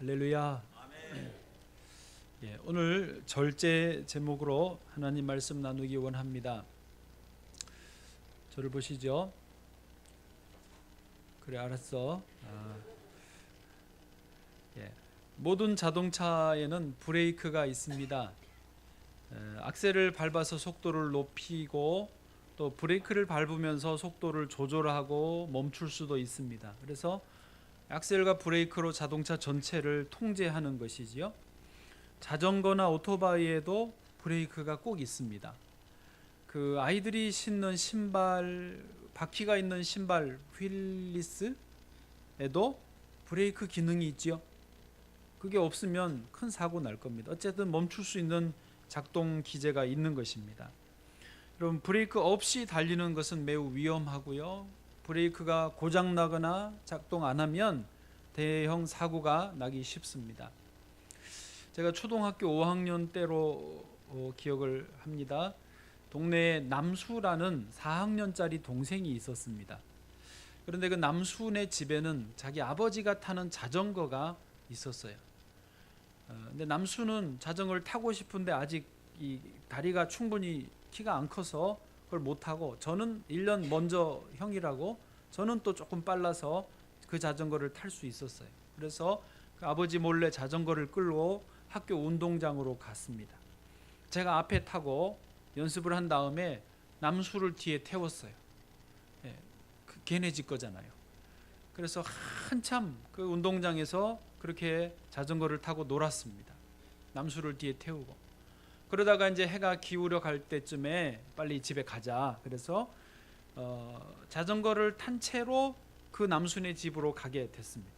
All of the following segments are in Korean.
할렐루야. 오늘 절제 제목으로 하나님 말씀 나누기 원합니다. 저를 보시죠. 그래, 알았어. 모든 자동차에는 브레이크가 있습니다. 악셀을 밟아서 속도를 높이고 또 브레이크를 밟으면서 속도를 조절하고 멈출 수도 있습니다. 그래서 악셀과 브레이크로 자동차 전체를 통제하는 것이지요. 자전거나 오토바이에도 브레이크가 꼭 있습니다. 그 아이들이 신는 신발, 바퀴가 있는 신발 휠리스에도 브레이크 기능이 있지요. 그게 없으면 큰 사고 날 겁니다. 어쨌든 멈출 수 있는 작동 기제가 있는 것입니다. 여러분, 브레이크 없이 달리는 것은 매우 위험하고요. 브레이크가 고장 나거나 작동 안 하면 대형 사고가 나기 쉽습니다. 제가 초등학교 5학년 때로 기억을 합니다. 동네에 남수라는 4학년짜리 동생이 있었습니다. 그런데 그 남수네 집에는 자기 아버지가 타는 자전거가 있었어요. 근데 남수는 자전거를 타고 싶은데 아직 이 다리가 충분히 키가 안 커서 그걸 못 타고, 저는 1년 먼저 형이라고 저는 또 조금 빨라서 그 자전거를 탈 수 있었어요. 그래서 그 아버지 몰래 자전거를 끌고 학교 운동장으로 갔습니다. 제가 앞에 타고 연습을 한 다음에 남수를 뒤에 태웠어요. 걔네 집 거잖아요. 그래서 한참 그 운동장에서 그렇게 자전거를 타고 놀았습니다. 남수를 뒤에 태우고. 그러다가 이제 해가 기울어 갈 때쯤에 빨리 집에 가자. 그래서 자전거를 탄 채로 그 남순의 집으로 가게 됐습니다.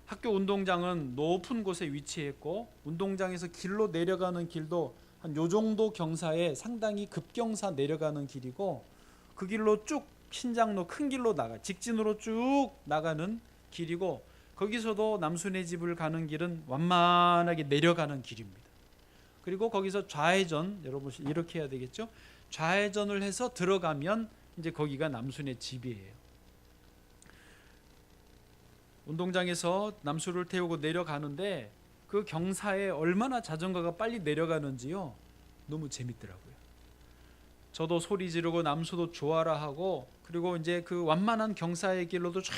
학교 운동장은 높은 곳에 위치했고, 운동장에서 길로 내려가는 길도 한 요 정도 경사에 상당히 급경사 내려가는 길이고, 그 길로 쭉 신장로 큰 길로 나가 직진으로 쭉 나가는 길이고, 거기서도 남순의 집을 가는 길은 완만하게 내려가는 길입니다. 그리고 거기서 좌회전, 여러분 이렇게 해야 되겠죠? 좌회전을 해서 들어가면 이제 거기가 남순의 집이에요. 운동장에서 남수를 태우고 내려가는데 그 경사에 얼마나 자전거가 빨리 내려가는지요, 너무 재밌더라고요. 저도 소리 지르고 남수도 좋아라 하고, 그리고 이제 그 완만한 경사의 길로도 쫙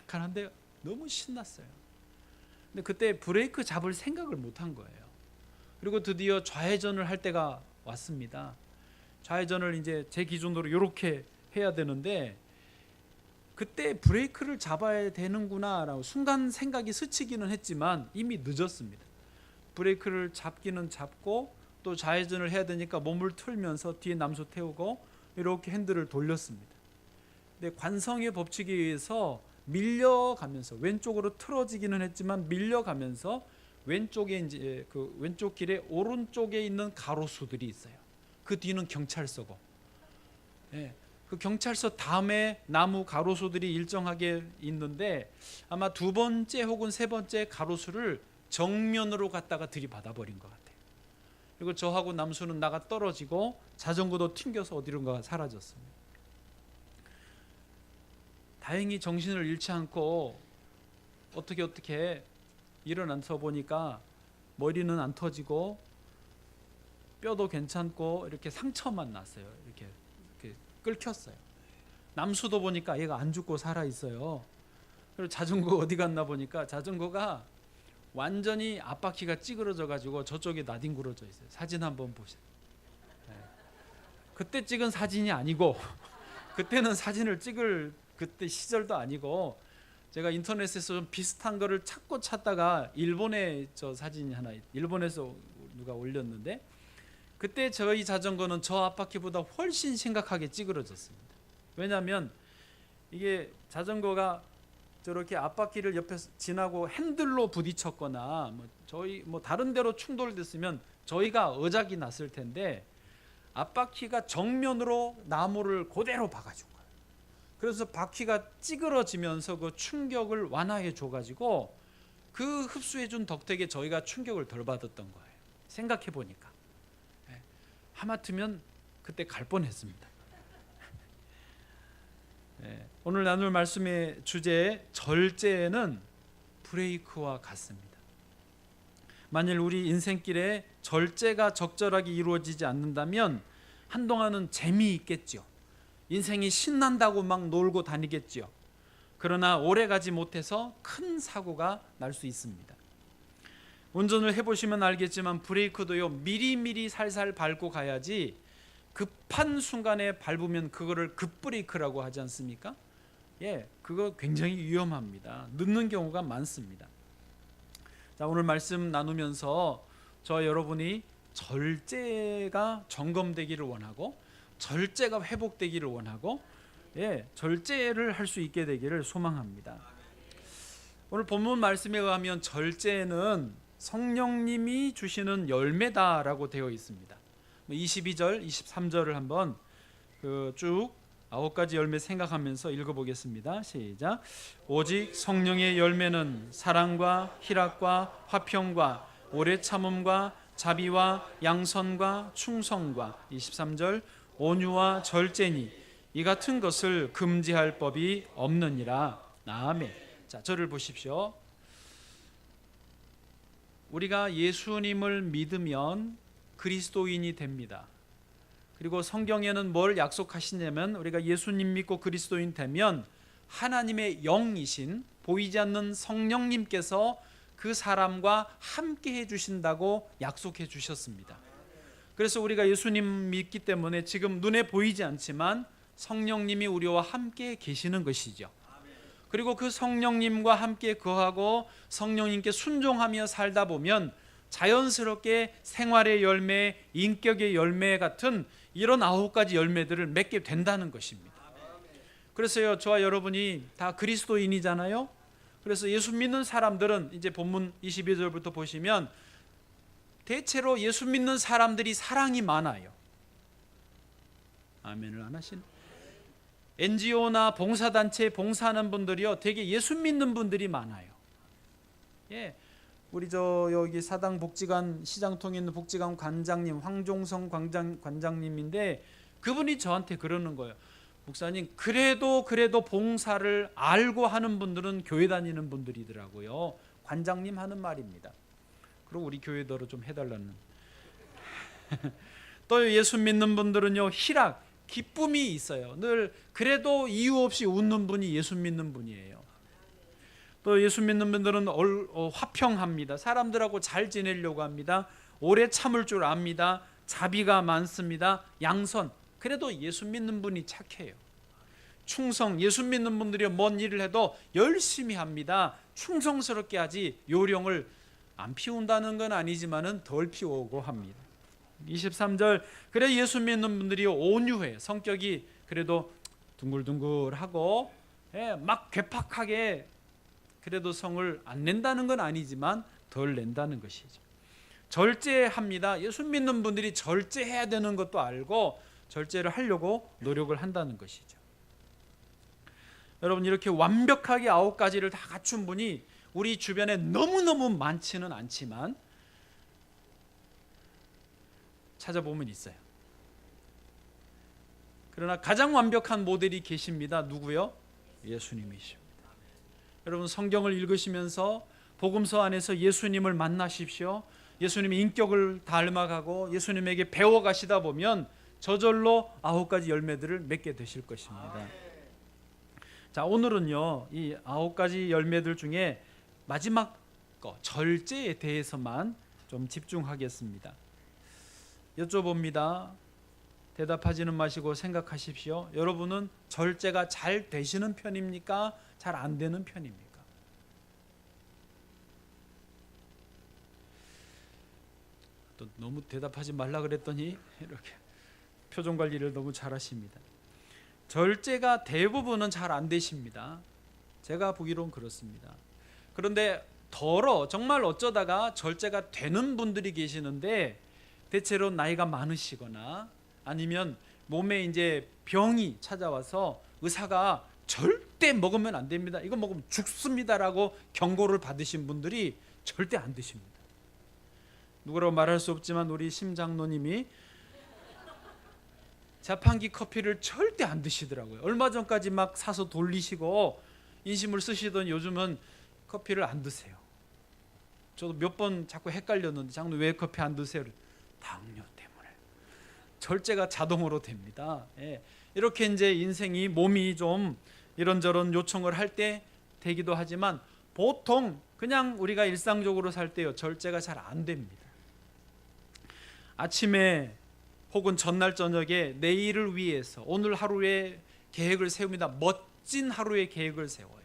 가는데 너무 신났어요. 근데 그때 브레이크 잡을 생각을 못 한 거예요. 그리고 드디어 좌회전을 할 때가 왔습니다. 좌회전을 이제 제 기준으로 이렇게 해야 되는데, 그때 브레이크를 잡아야 되는구나 라고 순간 생각이 스치기는 했지만 이미 늦었습니다. 브레이크를 잡기는 잡고 또 좌회전을 해야 되니까 몸을 틀면서 뒤에 남수 태우고 이렇게 핸들을 돌렸습니다. 근데 관성의 법칙에 의해서 밀려가면서 왼쪽으로 틀어지기는 했지만 밀려가면서 왼쪽에 이제 그 왼쪽 길에 오른쪽에 있는 가로수들이 있어요. 그 뒤는 경찰서고, 그 경찰서 다음에 나무 가로수들이 일정하게 있는데 아마 두 번째 혹은 세 번째 가로수를 정면으로 갔다가 들이받아 버린 것 같아요. 그리고 저하고 남수는 나가 떨어지고 자전거도 튕겨서 어디론가 사라졌습니다. 다행히 정신을 잃지 않고 어떻게 일어나서 보니까 머리는 안 터지고 뼈도 괜찮고 이렇게 상처만 났어요. 이렇게 끌켰어요. 남수도 보니까 얘가 안 죽고 살아 있어요. 그리고 자전거 어디 갔나 보니까 자전거가 완전히 앞바퀴가 찌그러져 가지고 저쪽에 나뒹굴어져 있어요. 사진 한번 보세요. 그때 찍은 사진이 아니고 그때는 사진을 찍을 그때 시절도 아니고, 제가 인터넷에서 좀 비슷한 거를 찾다가 일본에 저 사진이 하나, 일본에서 누가 올렸는데, 그때 저희 자전거는 저 앞바퀴보다 훨씬 심각하게 찌그러졌습니다. 왜냐하면 이게 자전거가 저렇게 앞바퀴를 옆에서 지나고 핸들로 부딪혔거나 저희 다른 데로 충돌됐으면 저희가 어작이 났을 텐데, 앞바퀴가 정면으로 나무를 그대로 박아준 거예요. 그래서 바퀴가 찌그러지면서 그 충격을 완화해 줘가지고 그 흡수해 준 덕택에 저희가 충격을 덜 받았던 거예요. 생각해 보니까 하마터면 그때 갈 뻔했습니다. 오늘 나눌 말씀의 주제 절제에는 브레이크와 같습니다. 만일 우리 인생길에 절제가 적절하게 이루어지지 않는다면 한동안은 재미있겠죠. 인생이 신난다고 막 놀고 다니겠죠. 그러나 오래 가지 못해서 큰 사고가 날 수 있습니다. 운전을 해보시면 알겠지만 브레이크도요, 미리미리 살살 밟고 가야지 급한 순간에 밟으면 그거를 급브레이크라고 하지 않습니까? 예, 그거 굉장히 위험합니다. 늦는 경우가 많습니다. 자, 오늘 말씀 나누면서 저와 여러분이 절제가 점검되기를 원하고 절제가 회복되기를 원하고 절제를 할 수 있게 되기를 소망합니다. 오늘 본문 말씀에 의하면 절제는 성령님이 주시는 열매다라고 되어 있습니다. 22절, 23절을 한번 쭉 9가지 열매 생각하면서 읽어보겠습니다. 시작. 오직 성령의 열매는 사랑과 희락과 화평과 오래 참음과 자비와 양선과 충성과 23절 온유와 절제니 이 같은 것을 금지할 법이 없느니라. 아멘. 자, 저를 보십시오. 우리가 예수님을 믿으면 그리스도인이 됩니다. 그리고 성경에는 뭘 약속하시냐면 우리가 예수님 믿고 그리스도인 되면 하나님의 영이신 보이지 않는 성령님께서 그 사람과 함께 해주신다고 약속해 주셨습니다. 그래서 우리가 예수님 믿기 때문에 지금 눈에 보이지 않지만 성령님이 우리와 함께 계시는 것이죠. 그리고 그 성령님과 함께 거하고 성령님께 순종하며 살다 보면 자연스럽게 생활의 열매, 인격의 열매 같은 이런 9가지 열매들을 맺게 된다는 것입니다. 그래서요, 저와 여러분이 다 그리스도인이잖아요. 그래서 예수 믿는 사람들은 이제 본문 22절부터 보시면 대체로 예수 믿는 사람들이 사랑이 많아요. 아멘을 안 하시네. NGO나 봉사단체에 봉사하는 분들이요, 되게 예수 믿는 분들이 많아요. 예, 우리 여기 사당 복지관 시장통에 있는 복지관 관장님 황종성 관장님인데 그분이 저한테 그러는 거예요. 목사님, 그래도 봉사를 알고 하는 분들은 교회 다니는 분들이더라고요. 관장님 하는 말입니다. 그리고 우리 교회대로 좀 해달라는. 또 예수 믿는 분들은요, 희락, 기쁨이 있어요. 늘 그래도 이유 없이 웃는 분이 예수 믿는 분이에요. 또 예수 믿는 분들은 화평합니다. 사람들하고 잘 지내려고 합니다. 오래 참을 줄 압니다. 자비가 많습니다. 양선, 그래도 예수 믿는 분이 착해요. 충성, 예수 믿는 분들이 뭔 일을 해도 열심히 합니다. 충성스럽게 하지 요령을 안 피운다는 건 아니지만은 덜 피우고 합니다. 23절, 그래 예수 믿는 분들이 온유해. 성격이 그래도 둥글둥글하고 막 괴팍하게 그래도 성을 안 낸다는 건 아니지만 덜 낸다는 것이죠. 절제합니다. 예수 믿는 분들이 절제해야 되는 것도 알고 절제를 하려고 노력을 한다는 것이죠. 여러분, 이렇게 완벽하게 9가지를 다 갖춘 분이 우리 주변에 너무너무 많지는 않지만 찾아보면 있어요. 그러나 가장 완벽한 모델이 계십니다. 누구요? 예수님이십니다. 여러분, 성경을 읽으시면서 복음서 안에서 예수님을 만나십시오. 예수님의 인격을 닮아가고 예수님에게 배워가시다 보면 저절로 9가지 열매들을 맺게 되실 것입니다. 자, 오늘은요, 이 9가지 열매들 중에 마지막 거, 절제에 대해서만 좀 집중하겠습니다. 여쭤봅니다. 대답하지는 마시고 생각하십시오. 여러분은 절제가 잘 되시는 편입니까? 잘 안 되는 편입니까? 또 너무 대답하지 말라 그랬더니 이렇게 표정 관리를 너무 잘하십니다. 절제가 대부분은 잘 안 되십니다. 제가 보기로는 그렇습니다. 그런데 정말 어쩌다가 절제가 되는 분들이 계시는데 대체로 나이가 많으시거나 아니면 몸에 이제 병이 찾아와서 의사가 절대 먹으면 안 됩니다. 이거 먹으면 죽습니다라고 경고를 받으신 분들이 절대 안 드십니다. 누구라고 말할 수 없지만 우리 심장로님이 자판기 커피를 절대 안 드시더라고요. 얼마 전까지 막 사서 돌리시고 인심을 쓰시던 요즘은 커피를 안 드세요. 저도 몇 번 자꾸 헷갈렸는데 장로님 왜 커피 안 드세요? 당뇨 때문에. 절제가 자동으로 됩니다. 예. 이렇게 이제 인생이 몸이 좀 이런저런 요청을 할 때 되기도 하지만 보통 그냥 우리가 일상적으로 살 때요 절제가 잘 안 됩니다. 아침에 혹은 전날 저녁에 내일을 위해서 오늘 하루의 계획을 세웁니다. 멋진 하루의 계획을 세워요.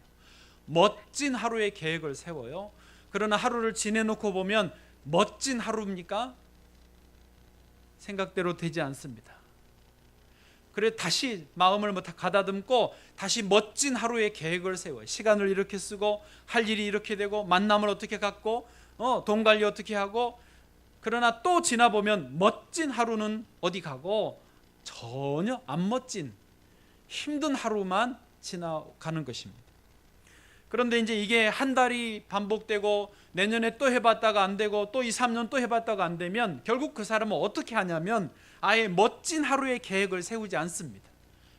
멋진 하루의 계획을 세워요. 그러나 하루를 지내놓고 보면 멋진 하루입니까? 생각대로 되지 않습니다. 그래 다시 마음을 가다듬고 다시 멋진 하루의 계획을 세워요. 시간을 이렇게 쓰고 할 일이 이렇게 되고 만남을 어떻게 갖고 돈 관리 어떻게 하고, 그러나 또 지나보면 멋진 하루는 어디 가고 전혀 안 멋진 힘든 하루만 지나가는 것입니다. 그런데 이제 이게 한 달이 반복되고 내년에 또 해봤다가 안 되고 또 2, 3년 또 해봤다가 안 되면 결국 그 사람은 어떻게 하냐면 아예 멋진 하루의 계획을 세우지 않습니다.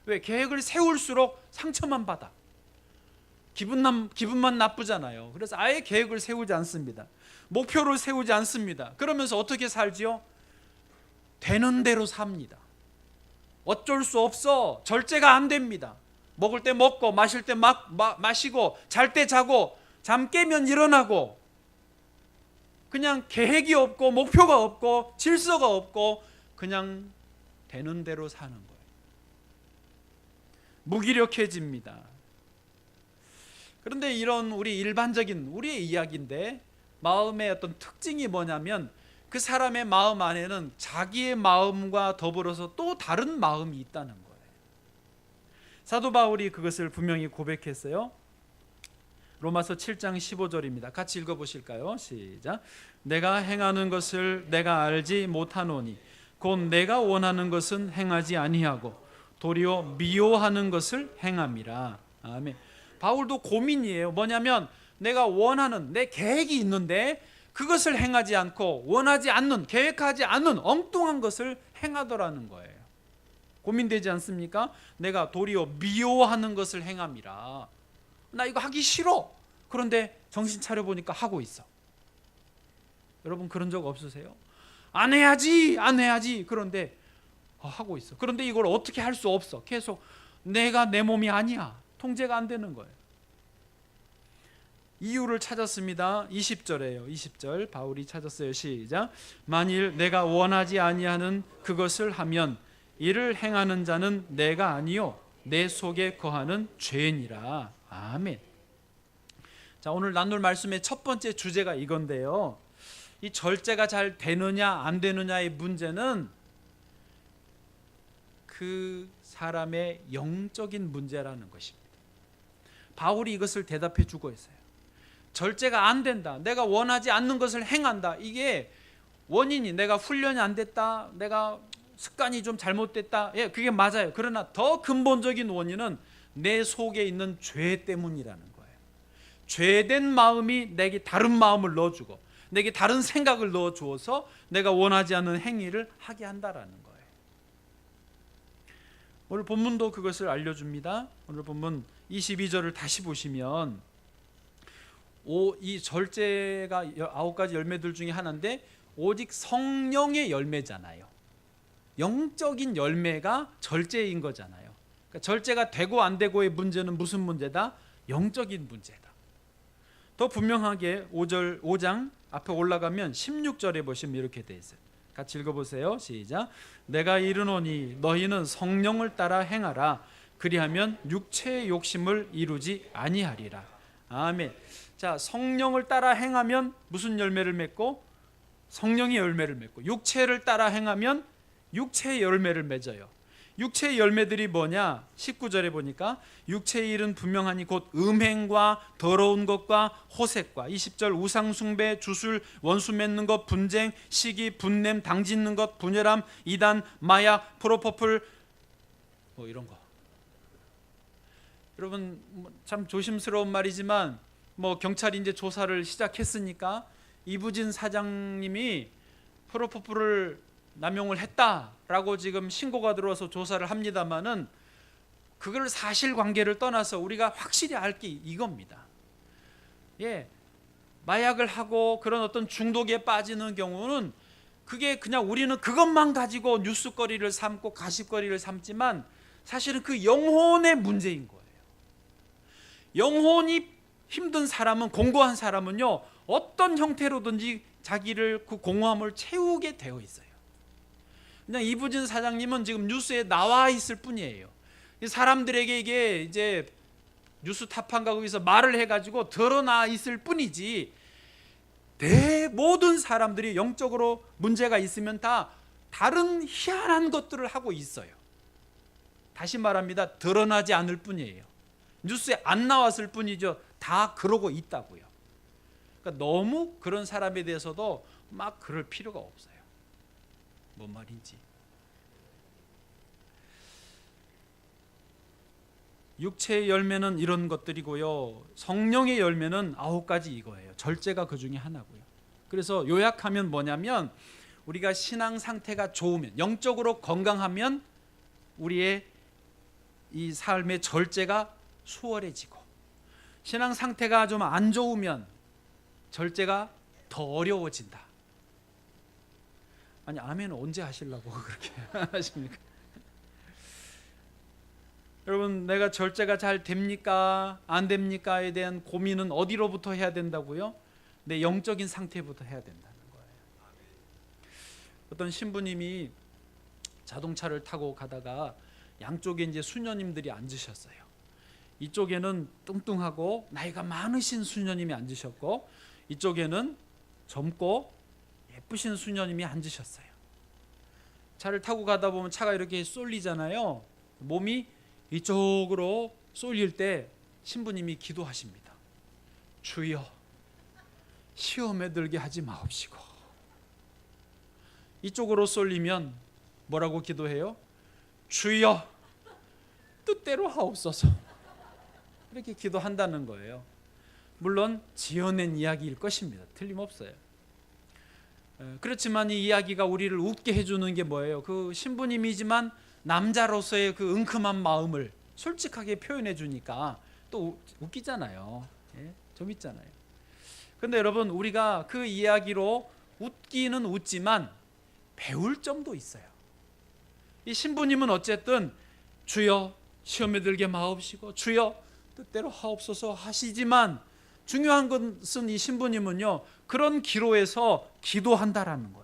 왜? 계획을 세울수록 상처만 받아. 기분만 나쁘잖아요. 그래서 아예 계획을 세우지 않습니다. 목표를 세우지 않습니다. 그러면서 어떻게 살지요? 되는 대로 삽니다. 어쩔 수 없어. 절제가 안 됩니다. 먹을 때 먹고 마실 때 마시고 잘 때 자고 잠 깨면 일어나고 그냥 계획이 없고 목표가 없고 질서가 없고 그냥 되는 대로 사는 거예요. 무기력해집니다. 그런데 이런 우리 일반적인 우리의 이야기인데 마음의 어떤 특징이 뭐냐면 그 사람의 마음 안에는 자기의 마음과 더불어서 또 다른 마음이 있다는 거예요. 사도 바울이 그것을 분명히 고백했어요. 로마서 7장 15절입니다. 같이 읽어보실까요? 시작. 내가 행하는 것을 내가 알지 못하노니 곧 내가 원하는 것은 행하지 아니하고 도리어 미워하는 것을 행함이라. 아멘. 바울도 고민이에요. 뭐냐면 내가 원하는 내 계획이 있는데 그것을 행하지 않고 원하지 않는, 계획하지 않는 엉뚱한 것을 행하더라는 거예요. 고민되지 않습니까? 내가 도리어 미워하는 것을 행함이라. 나 이거 하기 싫어. 그런데 정신 차려보니까 하고 있어. 여러분 그런 적 없으세요? 안 해야지 그런데 하고 있어. 그런데 이걸 어떻게 할 수 없어. 계속 내가 내 몸이 아니야. 통제가 안 되는 거예요. 이유를 찾았습니다. 20절이에요. 20절 바울이 찾았어요. 시작. 만일 내가 원하지 아니하는 그것을 하면 이를 행하는 자는 내가 아니요 내 속에 거하는 죄니라. 아멘. 자, 오늘 나눌 말씀의 첫 번째 주제가 이건데요. 이 절제가 잘 되느냐 안 되느냐의 문제는 그 사람의 영적인 문제라는 것입니다. 바울이 이것을 대답해 주고 있어요. 절제가 안 된다. 내가 원하지 않는 것을 행한다. 이게 원인이 내가 훈련이 안 됐다. 내가 습관이 좀 잘못됐다. 예, 그게 맞아요. 그러나 더 근본적인 원인은 내 속에 있는 죄 때문이라는 거예요. 죄된 마음이 내게 다른 마음을 넣어주고 내게 다른 생각을 넣어주어서 내가 원하지 않는 행위를 하게 한다라는 거예요. 오늘 본문도 그것을 알려줍니다. 오늘 본문 22절을 다시 보시면 이 절제가 9가지 열매들 중에 하나인데 오직 성령의 열매잖아요. 영적인 열매가 절제인 거잖아요. 그러니까 절제가 되고 안 되고의 문제는 무슨 문제다? 영적인 문제다. 더 분명하게 5장 앞에 올라가면 16절에 보시면 이렇게 돼 있어요. 같이 읽어보세요. 시작. 내가 이르노니 너희는 성령을 따라 행하라. 그리하면 육체의 욕심을 이루지 아니하리라. 아멘. 자, 성령을 따라 행하면 무슨 열매를 맺고? 성령의 열매를 맺고, 육체를 따라 행하면 육체의 열매를 맺어요. 육체의 열매들이 뭐냐? 19절에 보니까 육체의 일은 분명하니 곧 음행과 더러운 것과 호색과, 20절 우상 숭배, 주술, 원수 맺는 것, 분쟁, 시기, 분냄, 당짓는 것, 분열함, 이단, 마약, 프로포플, 뭐 이런 거. 여러분 참 조심스러운 말이지만 경찰이 이제 조사를 시작했으니까 이부진 사장님이 프로포폴을 남용을 했다라고 지금 신고가 들어와서 조사를 합니다만은 그걸 사실관계를 떠나서 우리가 확실히 알 게 이겁니다. 마약을 하고 그런 어떤 중독에 빠지는 경우는 그게 그냥 우리는 그것만 가지고 뉴스거리를 삼고 가십거리를 삼지만 사실은 그 영혼의 문제인 거예요. 영혼이 힘든 사람은, 공고한 사람은요, 어떤 형태로든지 자기를 그 공허함을 채우게 되어 있어요. 그냥 이부진 사장님은 지금 뉴스에 나와 있을 뿐이에요. 사람들에게 이게 이제 뉴스 타판가 거기서 말을 해가지고 드러나 있을 뿐이지, 모든 사람들이 영적으로 문제가 있으면 다 다른 희한한 것들을 하고 있어요. 다시 말합니다. 드러나지 않을 뿐이에요. 뉴스에 안 나왔을 뿐이죠. 다 그러고 있다고요. 그러니까 너무 그런 사람에 대해서도 막 그럴 필요가 없어요. 뭔 말인지. 육체의 열매는 이런 것들이고요, 성령의 열매는 9가지 이거예요. 절제가 그 중에 하나고요. 그래서 요약하면 뭐냐면, 우리가 신앙 상태가 좋으면, 영적으로 건강하면 우리의 이 삶의 절제가 수월해지고, 신앙 상태가 좀 안 좋으면 절제가 더 어려워진다. 아니, 아멘은 언제 하시려고 그렇게 하십니까? 여러분, 내가 절제가 잘 됩니까? 안 됩니까에 대한 고민은 어디로부터 해야 된다고요? 내 영적인 상태부터 해야 된다는 거예요. 어떤 신부님이 자동차를 타고 가다가 양쪽에 이제 수녀님들이 앉으셨어요. 이쪽에는 뚱뚱하고 나이가 많으신 수녀님이 앉으셨고, 이쪽에는 젊고 예쁘신 수녀님이 앉으셨어요. 차를 타고 가다 보면 차가 이렇게 쏠리잖아요. 몸이 이쪽으로 쏠릴 때 신부님이 기도하십니다. 주여, 시험에 들게 하지 마옵시고. 이쪽으로 쏠리면 뭐라고 기도해요? 주여, 뜻대로 하옵소서. 이렇게 기도한다는 거예요. 물론 지어낸 이야기일 것입니다. 틀림없어요. 그렇지만 이 이야기가 우리를 웃게 해주는 게 뭐예요? 그 신부님이지만 남자로서의 그 은큼한 마음을 솔직하게 표현해 주니까 또 웃기잖아요. 재밌잖아요. 그런데 여러분, 우리가 그 이야기로 웃기는 웃지만 배울 점도 있어요. 이 신부님은 어쨌든 주여, 시험에 들게 마옵시고 주여, 뜻대로 하옵소서 하시지만, 중요한 것은 이 신부님은요, 그런 기로에서 기도한다라는 거예요.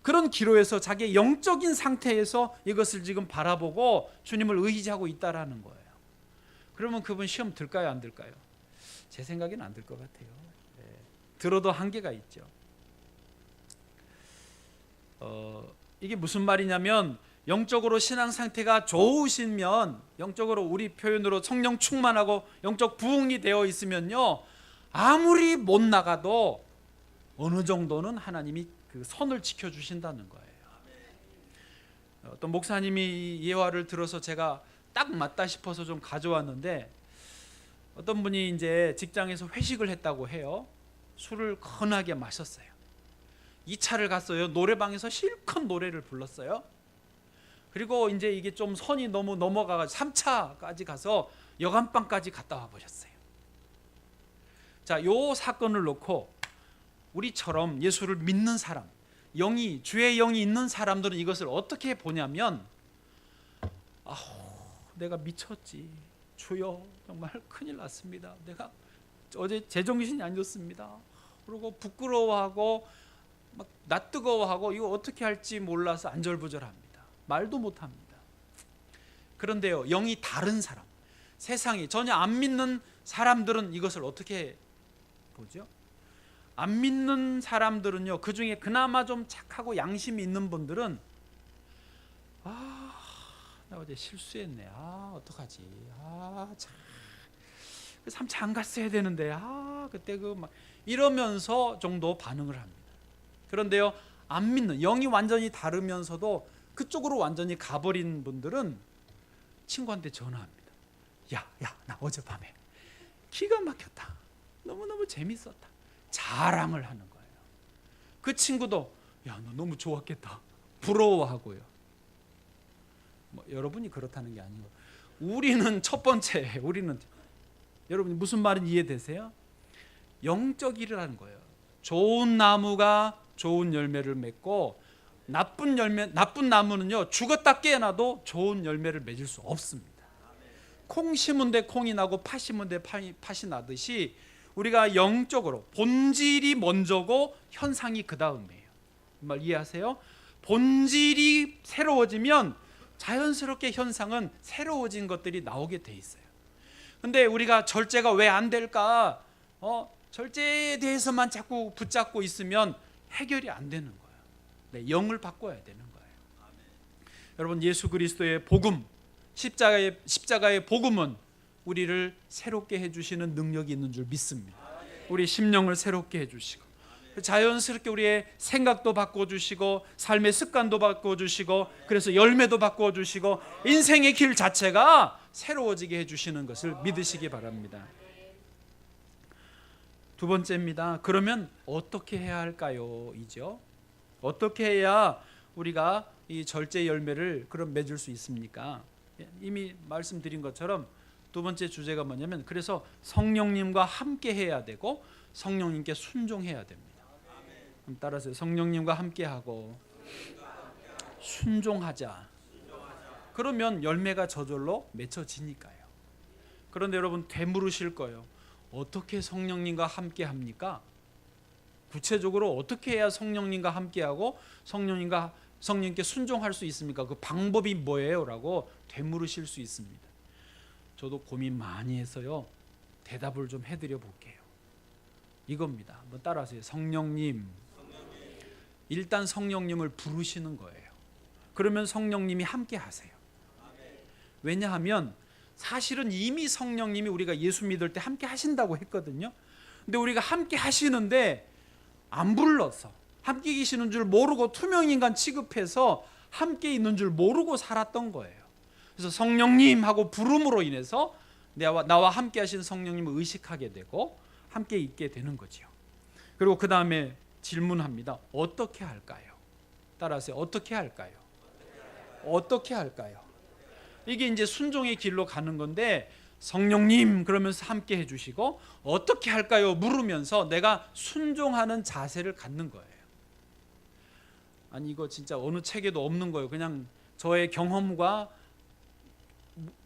그런 기로에서 자기의 영적인 상태에서 이것을 지금 바라보고 주님을 의지하고 있다라는 거예요. 그러면 그분 시험 들까요, 안 들까요? 제 생각에는 안 들 것 같아요. 들어도 한계가 있죠. 이게 무슨 말이냐면, 영적으로 신앙 상태가 좋으시면, 영적으로 우리 표현으로 성령 충만하고 영적 부흥이 되어 있으면요, 아무리 못 나가도 어느 정도는 하나님이 그 선을 지켜주신다는 거예요. 어떤 목사님이 예화를 들어서 제가 딱 맞다 싶어서 좀 가져왔는데, 어떤 분이 이제 직장에서 회식을 했다고 해요. 술을 거나게 마셨어요. 2차를 갔어요. 노래방에서 실컷 노래를 불렀어요. 그리고 이제 이게 좀 선이 너무 넘어가서 3차까지 가서 여간방까지 갔다 와 버렸어요. 자, 요 사건을 놓고 우리처럼 예수를 믿는 사람, 주의 영이 있는 사람들은 이것을 어떻게 보냐면, 내가 미쳤지. 주여, 정말 큰일 났습니다. 내가 어제 제정신이 안 좋습니다. 그리고 부끄러워하고 막 낯뜨거워하고 이거 어떻게 할지 몰라서 안절부절합니다. 말도 못합니다. 그런데요, 영이 다른 사람, 세상이 전혀 안 믿는 사람들은 이것을 어떻게 보죠? 안 믿는 사람들은요, 그 중에 그나마 좀 착하고 양심이 있는 분들은 나 어제 실수했네. 어떡하지? 참. 3차 안 갔어야 되는데. 그때 막 이러면서 정도 반응을 합니다. 그런데요, 안 믿는, 영이 완전히 다르면서도 그쪽으로 완전히 가버린 분들은 친구한테 전화합니다. 야, 나 어젯밤에 기가 막혔다. 너무너무 재밌었다. 자랑을 하는 거예요. 그 친구도 야, 너 너무 좋았겠다. 부러워하고요. 여러분이 그렇다는 게 아니고, 우리는 첫 번째, 여러분 무슨 말인지 이해되세요? 영적 일이라는 거예요. 좋은 나무가 좋은 열매를 맺고 나쁜 나무는요 죽었다 깨어나도 좋은 열매를 맺을 수 없습니다. 콩 심은 데 콩이 나고 팥 심은 데 팥이 나듯이 우리가 영적으로 본질이 먼저고 현상이 그 다음이에요. 말 이해하세요? 본질이 새로워지면 자연스럽게 현상은 새로워진 것들이 나오게 돼 있어요. 근데 우리가 절제가 왜 안 될까? 절제에 대해서만 자꾸 붙잡고 있으면 해결이 안 되는 거예요. 네, 영을 바꿔야 되는 거예요. 여러분, 예수 그리스도의 복음, 십자가의 복음은 우리를 새롭게 해주시는 능력이 있는 줄 믿습니다. 우리 심령을 새롭게 해주시고 자연스럽게 우리의 생각도 바꿔주시고 삶의 습관도 바꿔주시고 그래서 열매도 바꿔주시고 인생의 길 자체가 새로워지게 해주시는 것을 믿으시기 바랍니다. 두 번째입니다. 그러면 어떻게 해야 할까요? 이죠. 어떻게 해야 우리가 이 절제 열매를 그럼 맺을 수 있습니까? 이미 말씀드린 것처럼 두 번째 주제가 뭐냐면 그래서 성령님과 함께 해야 되고 성령님께 순종해야 됩니다. 따라서 성령님과 함께하고 순종하자. 그러면 열매가 저절로 맺혀지니까요. 그런데 여러분 되물으실 거예요. 어떻게 성령님과 함께합니까? 구체적으로 어떻게 해야 성령님과 함께하고 성령님께 순종할 수 있습니까? 그 방법이 뭐예요? 라고 되물으실 수 있습니다. 저도 고민 많이 해서요 대답을 좀 해드려 볼게요. 이겁니다. 한번 따라하세요. 성령님. 일단 성령님을 부르시는 거예요. 그러면 성령님이 함께 하세요. 왜냐하면 사실은 이미 성령님이 우리가 예수 믿을 때 함께 하신다고 했거든요. 근데 우리가 함께 하시는데 안 불러서 함께 계시는 줄 모르고 투명인간 취급해서 함께 있는 줄 모르고 살았던 거예요. 그래서 성령님 하고 부름으로 인해서 나와 함께 하신 성령님을 의식하게 되고 함께 있게 되는 거죠. 그리고 그 다음에 질문합니다. 어떻게 할까요? 따라하세요. 어떻게 할까요? 어떻게 할까요? 이게 이제 순종의 길로 가는 건데 성령님 그러면서 함께 해주시고 어떻게 할까요? 물으면서 내가 순종하는 자세를 갖는 거예요. 아니 이거 진짜 어느 책에도 없는 거예요. 그냥 저의 경험과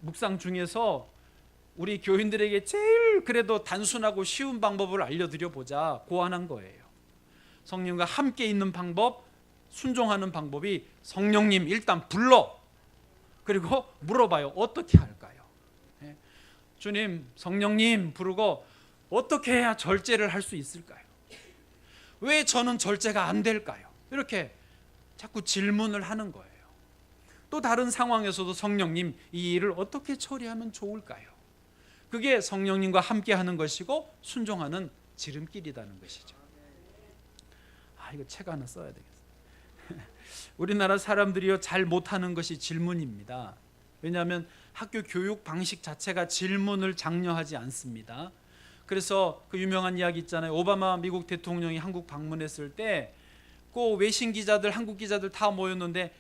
묵상 중에서 우리 교인들에게 제일 그래도 단순하고 쉬운 방법을 알려드려 보자 고안한 거예요. 성령과 함께 있는 방법, 순종하는 방법이 성령님 일단 불러 그리고 물어봐요. 어떻게 할까요? 주님, 성령님 부르고 어떻게 해야 절제를 할 수 있을까요? 왜 저는 절제가 안 될까요? 이렇게 자꾸 질문을 하는 거예요. 또 다른 상황에서도 성령님 이 일을 어떻게 처리하면 좋을까요? 그게 성령님과 함께 하는 것이고 순종하는 지름길이라는 것이죠. 이거 책 하나 써야 되겠어요. 우리나라 사람들이요 잘 못하는 것이 질문입니다. 왜냐하면 학교 교육 방식 자체가 질문을 장려하지 않습니다. 그래서 그 유명한 이야기 있잖아요. 오바마 미국 대통령이 한국 방문했을 때 그 외신 기자들, 한국 기자들 다 모였는데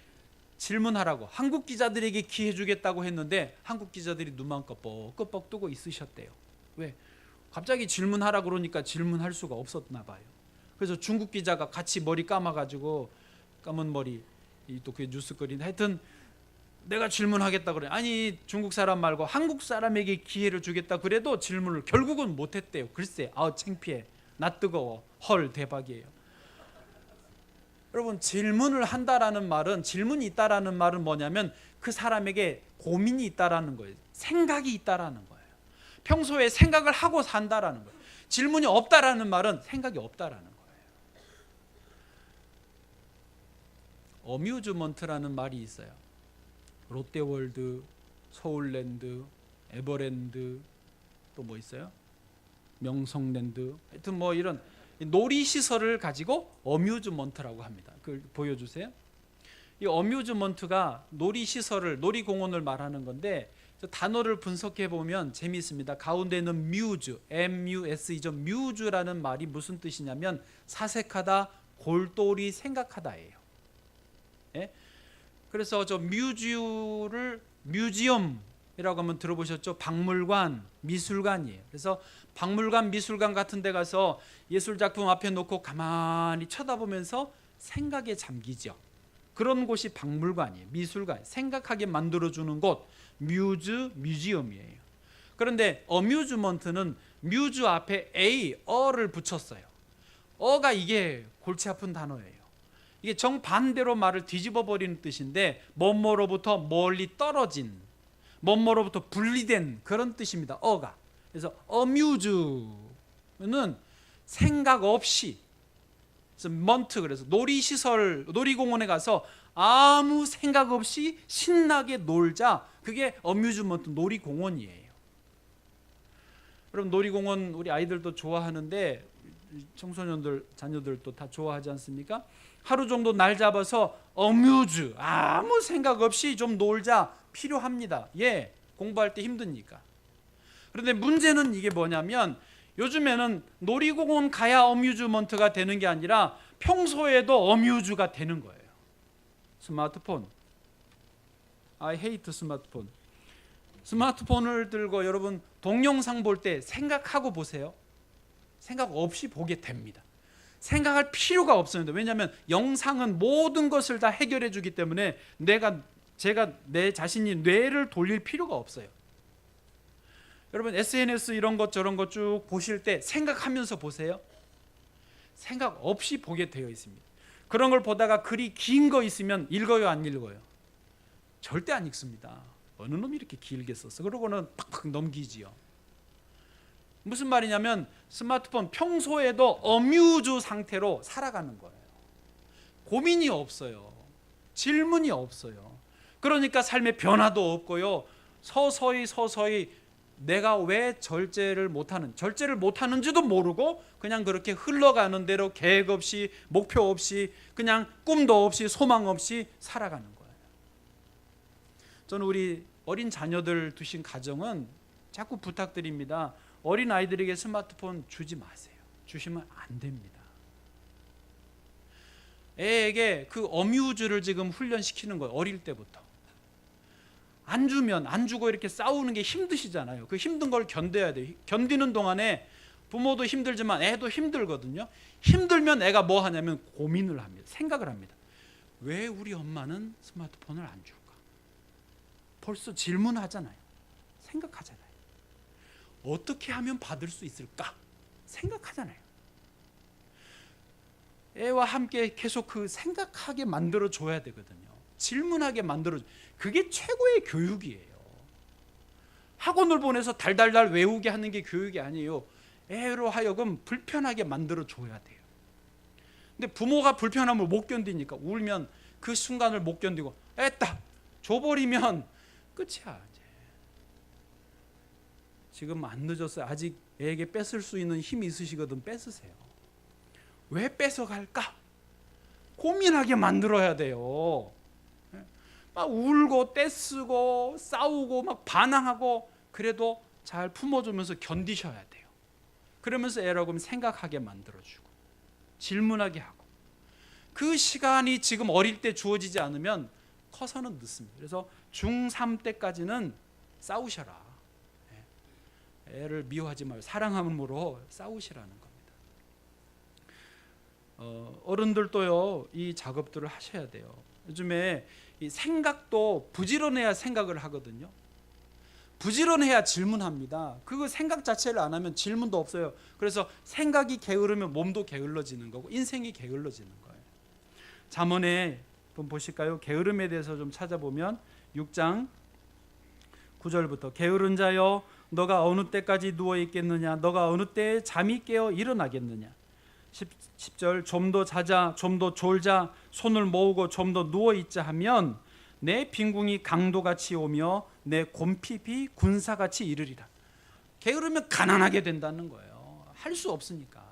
질문하라고 한국 기자들에게 기회 주겠다고 했는데 한국 기자들이 눈만 끄뻑끄뻑 뜨고 있으셨대요. 왜? 갑자기 질문하라 그러니까 질문할 수가 없었나 봐요. 그래서 중국 기자가 같이 머리 감아가지고 까만 머리 또 그게 뉴스거리인데 하여튼 내가 질문하겠다 그래. 아니 중국 사람 말고 한국 사람에게 기회를 주겠다 그래도 질문을 결국은 못했대요. 글쎄 창피해. 나 뜨거워. 헐 대박이에요. 여러분 질문을 한다라는 말은 질문이 있다라는 말은 뭐냐면 그 사람에게 고민이 있다라는 거예요. 생각이 있다라는 거예요. 평소에 생각을 하고 산다라는 거예요. 질문이 없다라는 말은 생각이 없다라는 거예요. 어뮤즈먼트라는 말이 있어요. 롯데월드, 서울랜드, 에버랜드 또 뭐 있어요? 명성랜드 하여튼 뭐 이런 놀이시설을 가지고 어뮤즈먼트라고 합니다. 그걸 보여주세요. 이 어뮤즈먼트가 놀이시설을 놀이공원을 말하는 건데 단어를 분석해 보면 재미있습니다. 가운데는 뮤즈, MUS이죠. 뮤즈라는 말이 무슨 뜻이냐면 사색하다, 골똘히 생각하다예요. 예? 그래서 저 뮤지엄에 하면 들어보셨죠? 박물관, 미술관이에요. 그래서 박물관, 미술관 같은 데 가서 예술작품 앞에 놓고 가만히 쳐다보면서 생각에 잠기죠. 그런 곳이 박물관이에요. 미술관, 생각하게 만들어주는 곳, 뮤지엄이에요. 그런데 어뮤즈먼트는 뮤즈 앞에 어를 붙였어요. 어가 이게 골치 아픈 단어예요. 이게 정반대로 말을 뒤집어 버리는 뜻인데 뭐뭐로부터 멀리 떨어진, 뭐뭐로부터 분리된 그런 뜻입니다. 어가. 그래서 어뮤즈는 생각 없이, 먼트, 그래서 놀이시설, 놀이공원에 가서 아무 생각 없이 신나게 놀자. 그게 어뮤즈먼트, 놀이공원이에요. 여러분, 놀이공원 우리 아이들도 좋아하는데 청소년들, 자녀들도 다 좋아하지 않습니까? 하루 정도 날 잡아서 어뮤즈, 아무 생각 없이 좀 놀자 필요합니다. 예, 공부할 때 힘드니까. 그런데 문제는 이게 뭐냐면 요즘에는 놀이공원 가야 어뮤즈먼트가 되는 게 아니라 평소에도 어뮤즈가 되는 거예요. 스마트폰. I hate 스마트폰. 스마트폰을 들고 여러분 동영상 볼 때 생각하고 보세요. 생각 없이 보게 됩니다. 생각할 필요가 없습니다. 왜냐하면 영상은 모든 것을 다 해결해 주기 때문에 제가 내 자신이 뇌를 돌릴 필요가 없어요. 여러분 SNS 이런 것 저런 것 쭉 보실 때 생각하면서 보세요. 생각 없이 보게 되어 있습니다. 그런 걸 보다가 글이 긴 거 있으면 읽어요, 안 읽어요? 절대 안 읽습니다. 어느 놈이 이렇게 길게 썼어? 그러고는 팍팍 넘기지요. 무슨 말이냐면 스마트폰 평소에도 어뮤즈 상태로 살아가는 거예요. 고민이 없어요. 질문이 없어요. 그러니까 삶의 변화도 없고요. 서서히 내가 왜 절제를 못하는지도 모르고 그냥 그렇게 흘러가는 대로 계획 없이, 목표 없이, 그냥 꿈도 없이, 소망 없이 살아가는 거예요. 저는 우리 어린 자녀들 두신 가정은 자꾸 부탁드립니다. 어린 아이들에게 스마트폰 주지 마세요. 주시면 안 됩니다. 애에게 그 어뮤즈를 지금 훈련시키는 거예요. 어릴 때부터. 안 주면 안 주고 이렇게 싸우는 게 힘드시잖아요. 그 힘든 걸 견뎌야 돼요. 견디는 동안에 부모도 힘들지만 애도 힘들거든요. 힘들면 애가 뭐 하냐면 고민을 합니다. 생각을 합니다. 왜 우리 엄마는 스마트폰을 안 줄까? 벌써 질문하잖아요. 생각하잖아요. 어떻게 하면 받을 수 있을까? 생각하잖아요. 애와 함께 계속 그 생각하게 만들어줘야 되거든요. 질문하게 만들어줘. 그게 최고의 교육이에요. 학원을 보내서 달달달 외우게 하는 게 교육이 아니에요. 애로 하여금 불편하게 만들어줘야 돼요. 근데 부모가 불편함을 못 견디니까 울면 그 순간을 못 견디고 애따 줘버리면 끝이야. 이제. 지금 안 늦었어요. 아직 애에게 뺏을 수 있는 힘이 있으시거든. 뺏으세요. 왜 뺏어갈까? 고민하게 만들어야 돼요. 막 울고 떼쓰고 싸우고 막 반항하고 그래도 잘 품어주면서 견디셔야 돼요. 그러면서 애라고 생각하게 만들어주고 질문하게 하고 그 시간이 지금 어릴 때 주어지지 않으면 커서는 늦습니다. 그래서 중3 때까지는 싸우셔라. 애를 미워하지 말고 사랑함으로 싸우시라는 겁니다. 어른들도요 이 작업들을 하셔야 돼요. 요즘에 이 생각도 부지런해야 생각을 하거든요. 부지런해야 질문합니다. 그거 생각 자체를 안 하면 질문도 없어요. 그래서 생각이 게으르면 몸도 게을러지는 거고 인생이 게을러지는 거예요. 잠언에 좀 보실까요? 게으름에 대해서 좀 찾아보면 6장 9절부터 게으른 자여 너가 어느 때까지 누워 있겠느냐 너가 어느 때에 잠이 깨어 일어나겠느냐 10절 좀 더 자자 좀 더 졸자 손을 모으고 좀 더 누워 있자 하면 내 빈궁이 강도같이 오며 내 곰핍이 군사같이 이르리라. 게으르면 가난하게 된다는 거예요. 할 수 없으니까.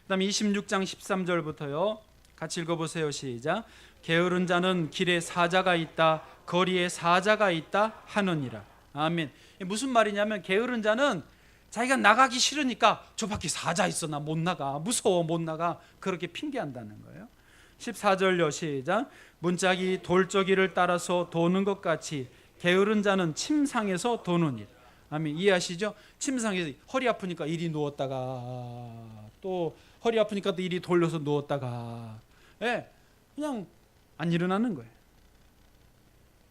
그다음에 26장 13절부터요. 같이 읽어보세요. 시작. 게으른 자는 길에 사자가 있다 거리에 사자가 있다 하느니라. 아멘. 무슨 말이냐면 게으른 자는 자기가 나가기 싫으니까 저 밖에 사자 있어 나 못 나가 무서워 못 나가 그렇게 핑계한다는 거예요. 14절요. 시작. 문짝이 돌저기를 따라서 도는 것 같이 게으른 자는 침상에서 도느니라. 아멘. 이해하시죠? 침상에서 허리 아프니까 이리 누웠다가 또 허리 아프니까 또 이리 돌려서 누웠다가, 예, 그냥 안 일어나는 거예요.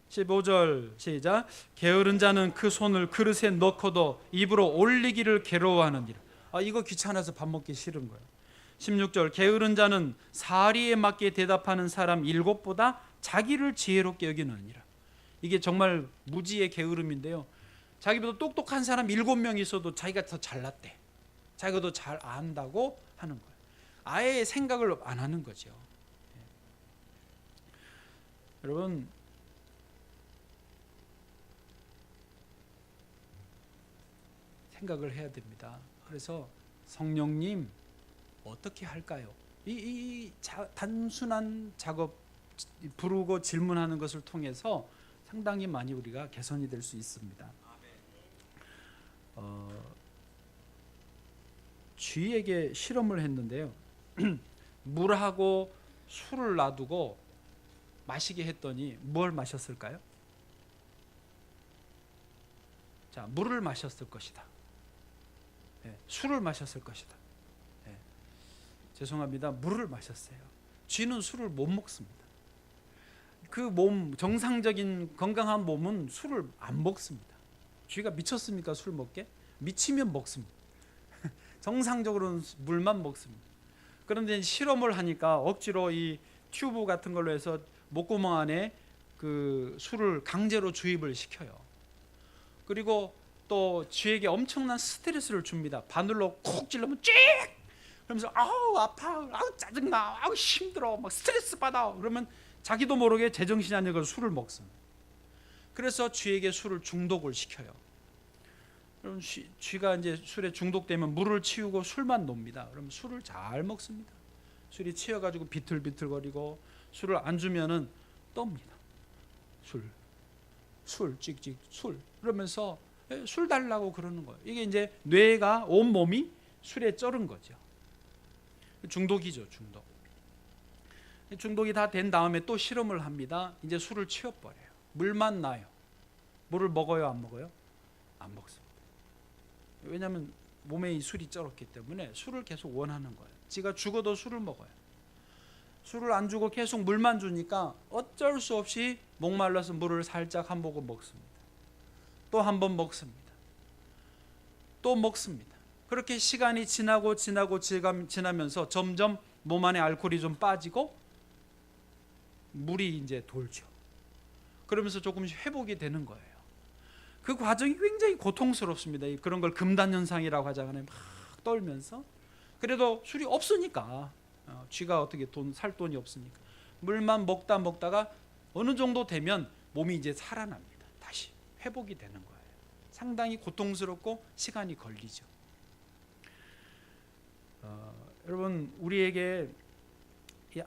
15절 시작. 게으른 자는 그 손을 그릇에 넣고도 입으로 올리기를 괴로워하느니라. 이거 귀찮아서 밥 먹기 싫은 거예요. 16절 게으른 자는 사리에 맞게 대답하는 사람 7보다 자기를 지혜롭게 여기느니라. 이게 정말 무지의 게으름인데요. 자기보다 똑똑한 사람 7명 있어도 자기가 더 잘났대, 자기가 더 잘 안다고 하는 거예요. 아예 생각을 안 하는 거죠. 여러분, 생각을 해야 됩니다. 그래서 성령님 어떻게 할까요? 단순한 작업, 부르고 질문하는 것을 통해서 상당히 많이 우리가 개선이 될 수 있습니다. 쥐에게 실험을 했는데요. 물하고 술을 놔두고 마시게 했더니 뭘 마셨을까요? 자, 물을 마셨을 것이다. 술을 마셨을 것이다. 죄송합니다. 물을 마셨어요. 쥐는 술을 못 먹습니다. 그 몸, 정상적인 건강한 몸은 술을 안 먹습니다. 쥐가 미쳤습니까? 술 먹게? 미치면 먹습니다. 정상적으로는 물만 먹습니다. 그런데 실험을 하니까 억지로 이 튜브 같은 걸로 해서 목구멍 안에 그 술을 강제로 주입을 시켜요. 그리고 또 쥐에게 엄청난 스트레스를 줍니다. 바늘로 콕 찔러면 쥐익! 그러면서 아우 아파, 아우 짜증나, 아우 힘들어, 막 스트레스 받아. 그러면 자기도 모르게 제정신이 아니고 술을 먹습니다. 그래서 쥐에게 술을 중독을 시켜요. 그럼 쥐가 이제 술에 중독되면 물을 치우고 술만 놉니다. 그럼 술을 잘 먹습니다. 술이 치여가지고 비틀비틀거리고, 술을 안 주면은 떱니다. 술 찍찍 술, 그러면서 술 달라고 그러는 거예요. 이게 이제 뇌가, 온 몸이 술에 쩔은 거죠. 중독이죠, 중독. 중독이 다 된 다음에 또 실험을 합니다. 이제 술을 치워버려요. 물만 놔요. 물을 먹어요, 안 먹어요? 안 먹습니다. 왜냐하면 몸에 이 술이 쩔었기 때문에 술을 계속 원하는 거예요. 지가 죽어도 술을 먹어요. 술을 안 주고 계속 물만 주니까 어쩔 수 없이 목말라서 물을 살짝 한 모금 먹습니다. 또 한 번 먹습니다. 또 먹습니다. 그렇게 시간이 지나면서 점점 몸 안에 알코올이 좀 빠지고 물이 이제 돌죠. 그러면서 조금씩 회복이 되는 거예요. 그 과정이 굉장히 고통스럽습니다. 그런 걸 금단현상이라고 하잖아요. 막 떨면서. 그래도 술이 없으니까, 쥐가 어떻게 살 돈이 없으니까 물만 먹다가 어느 정도 되면 몸이 이제 살아납니다. 다시 회복이 되는 거예요. 상당히 고통스럽고 시간이 걸리죠. 여러분, 우리에게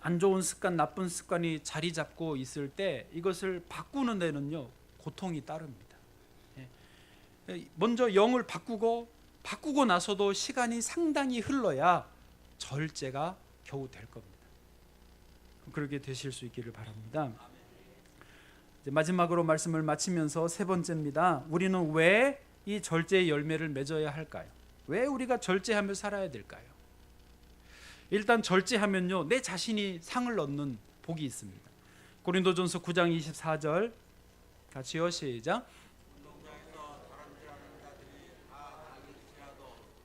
안 좋은 습관, 나쁜 습관이 자리 잡고 있을 때 이것을 바꾸는 데는요, 고통이 따릅니다. 먼저 영을 바꾸고 나서도 시간이 상당히 흘러야 절제가 겨우 될 겁니다. 그렇게 되실 수 있기를 바랍니다. 이제 마지막으로 말씀을 마치면서 세 번째입니다. 우리는 왜 이 절제의 열매를 맺어야 할까요? 왜 우리가 절제하며 살아야 될까요? 일단 절제하면요, 내 자신이 상을 얻는 복이 있습니다. 고린도전서 9장 24절 같이요, 시작.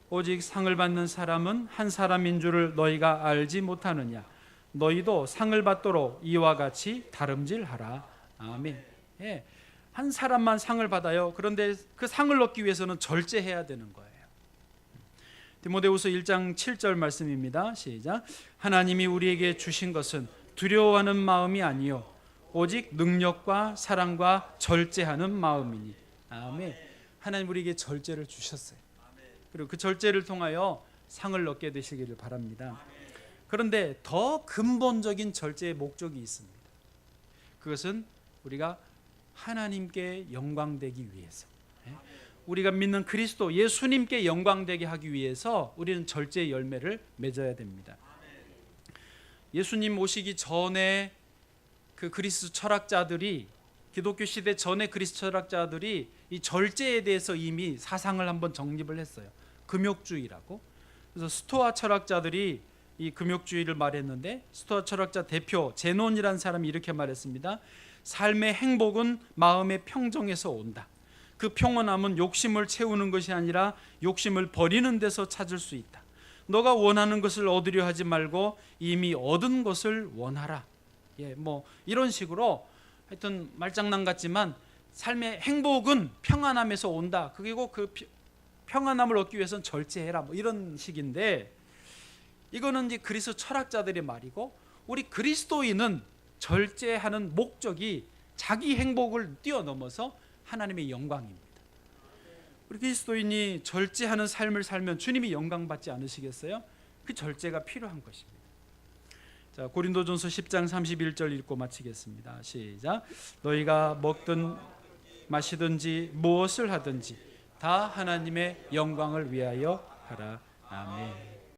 오직 상을 받는 사람은 한 사람인 줄을 너희가 알지 못하느냐. 너희도 상을 받도록 이와 같이 다름질하라. 아멘. 예, 한 사람만 상을 받아요. 그런데 그 상을 얻기 위해서는 절제해야 되는 거예요. 디모데후서 1장 7절 말씀입니다. 시작. 하나님이 우리에게 주신 것은 두려워하는 마음이 아니요 오직 능력과 사랑과 절제하는 마음이니. 아멘. 하나님 우리에게 절제를 주셨어요. 그리고 그 절제를 통하여 상을 얻게 되시기를 바랍니다. 그런데 더 근본적인 절제의 목적이 있습니다. 그것은 우리가 하나님께 영광되기 위해서, 우리가 믿는 그리스도 예수님께 영광되게 하기 위해서 우리는 절제의 열매를 맺어야 됩니다. 예수님 오시기 전에 그 그리스 철학자들이 기독교 시대 전에 그리스 철학자들이 이 절제에 대해서 이미 사상을 한번 정립을 했어요. 금욕주의라고. 그래서 스토아 철학자들이 이 금욕주의를 말했는데, 스토아 철학자 대표 제논이라는 사람이 이렇게 말했습니다. 삶의 행복은 마음의 평정에서 온다. 그 평온함은 욕심을 채우는 것이 아니라 욕심을 버리는 데서 찾을 수 있다. 너가 원하는 것을 얻으려 하지 말고 이미 얻은 것을 원하라. 뭐 이런 식으로 하여튼 말장난 같지만 삶의 행복은 평안함에서 온다. 그리고 그 평안함을 얻기 위해서는 절제해라. 뭐 이런 식인데, 이거는 이제 그리스 철학자들의 말이고, 우리 그리스도인은 절제하는 목적이 자기 행복을 뛰어넘어서 하나님의 영광입니다. 우리 그리스도인이 절제하는 삶을 살면 주님이 영광 받지 않으시겠어요? 그 절제가 필요한 것입니다. 자, 고린도전서 10장 31절 읽고 마치겠습니다. 시작. 너희가 먹든 마시든지 무엇을 하든지 다 하나님의 영광을 위하여 하라. 아멘.